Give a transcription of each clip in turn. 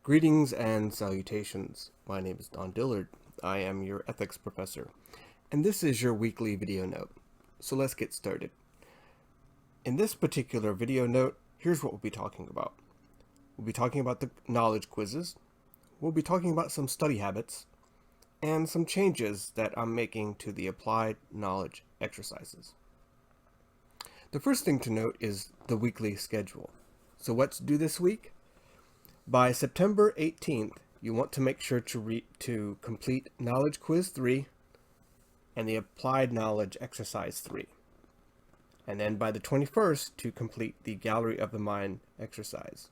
Greetings and salutations. My name is Don Dillard. I am your ethics professor, and this is your weekly video note. So let's get started. In this particular video note, here's what we'll be talking about. We'll be talking about the knowledge quizzes, we'll be talking about some study habits, and some changes that I'm making to the applied knowledge exercises. The first thing to note is the weekly schedule. So what's due this week? By September 18th, you want to make sure to complete Knowledge Quiz 3 and the Applied Knowledge Exercise 3. And then by the 21st, to complete the Gallery of the Mind exercise.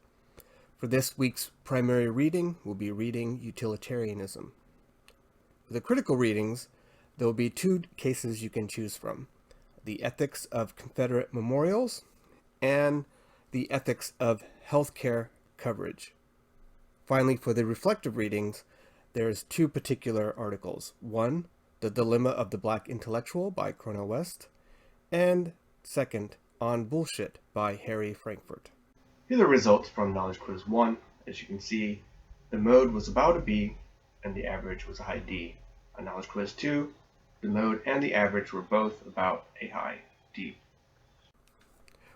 For this week's primary reading, we'll be reading Utilitarianism. For the critical readings, there will be two cases you can choose from: the Ethics of Confederate Memorials and the Ethics of Healthcare Coverage. Finally, for the reflective readings, there's two particular articles. One, The Dilemma of the Black Intellectual by Cornel West, and second, On Bullshit by Harry Frankfurt. Here are the results from Knowledge Quiz 1. As you can see, the mode was about a B and the average was a high D. On Knowledge Quiz 2, the mode and the average were both about a high D.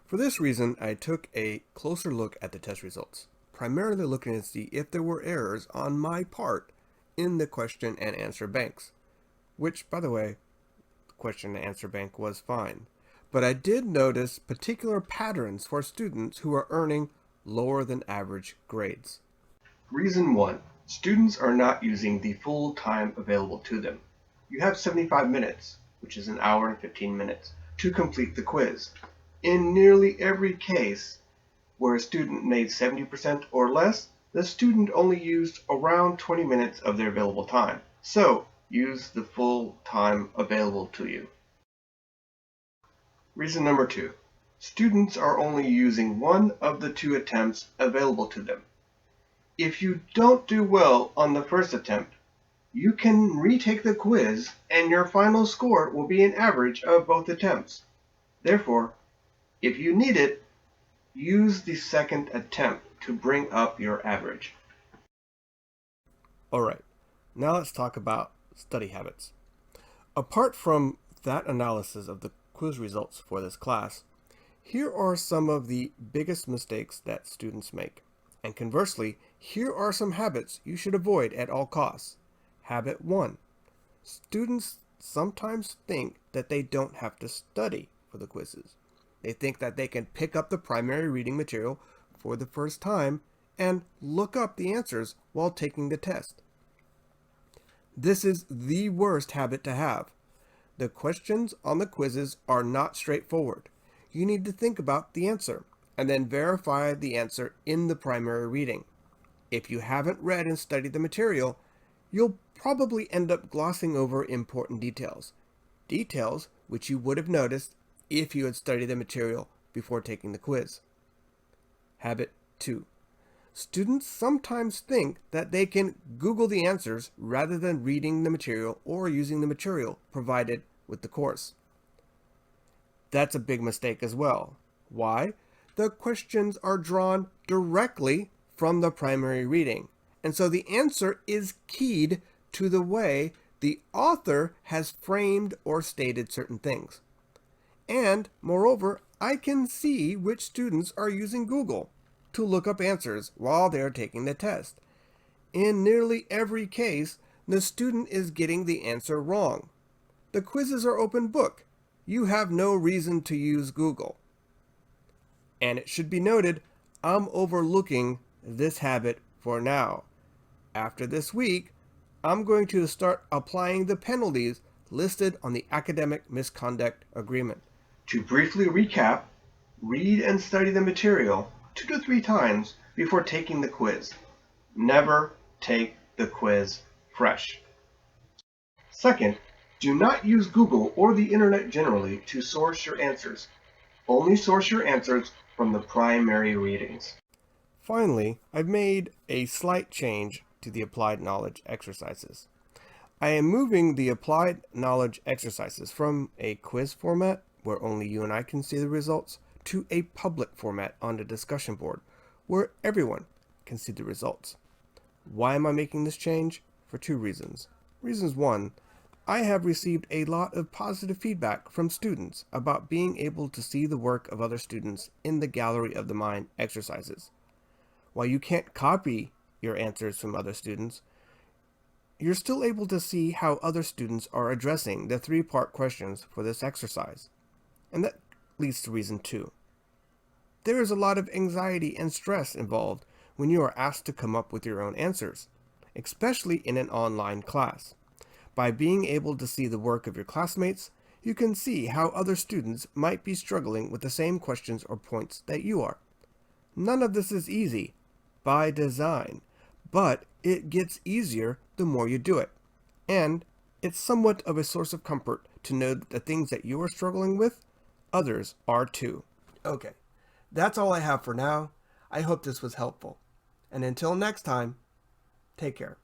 For this reason, I took a closer look at the test results, primarily looking to see if there were errors on my part in the question and answer banks, which, by the way, the question and answer bank was fine. But I did notice particular patterns for students who are earning lower than average grades. Reason 1. Students are not using the full time available to them. You have 75 minutes, which is an hour and 15 minutes, to complete the quiz. In nearly every case where a student made 70% or less, the student only used around 20 minutes of their available time. So, use the full time available to you. Reason number 2. Students are only using one of the two attempts available to them. If you don't do well on the first attempt, you can retake the quiz and your final score will be an average of both attempts. Therefore, if you need it, use the second attempt to bring up your average. Alright, now let's talk about study habits. Apart from that analysis of the quiz results for this class, here are some of the biggest mistakes that students make. And conversely, here are some habits you should avoid at all costs. Habit 1. Students sometimes think that they don't have to study for the quizzes. They think that they can pick up the primary reading material for the first time and look up the answers while taking the test. This is the worst habit to have. The questions on the quizzes are not straightforward. You need to think about the answer and then verify the answer in the primary reading. If you haven't read and studied the material, you'll probably end up glossing over important details. Details which you would have noticed if you had studied the material before taking the quiz. Habit 2. Students sometimes think that they can Google the answers rather than reading the material or using the material provided with the course. That's a big mistake as well. Why? The questions are drawn directly from the primary reading, and so the answer is keyed to the way the author has framed or stated certain things. And, moreover, I can see which students are using Google to look up answers while they're taking the test. In nearly every case, the student is getting the answer wrong. The quizzes are open book. You have no reason to use Google. And it should be noted, I'm overlooking this habit for now. After this week, I'm going to start applying the penalties listed on the Academic Misconduct Agreement. To briefly recap, read and study the material 2 to 3 times before taking the quiz. Never take the quiz fresh. Second, do not use Google or the internet generally to source your answers. Only source your answers from the primary readings. Finally, I've made a slight change to the applied knowledge exercises. I am moving the applied knowledge exercises from a quiz format where only you and I can see the results to a public format on the discussion board where everyone can see the results. Why am I making this change? For two reasons. Reasons one, I have received a lot of positive feedback from students about being able to see the work of other students in the Gallery of the Mind exercises. While you can't copy your answers from other students, you're still able to see how other students are addressing the three-part questions for this exercise. And that leads to reason two. There is a lot of anxiety and stress involved when you are asked to come up with your own answers, especially in an online class. By being able to see the work of your classmates, you can see how other students might be struggling with the same questions or points that you are. None of this is easy by design, but it gets easier the more you do it. And it's somewhat of a source of comfort to know that the things that you are struggling with, others are too. Okay, that's all I have for now. I hope this was helpful. And until next time, take care.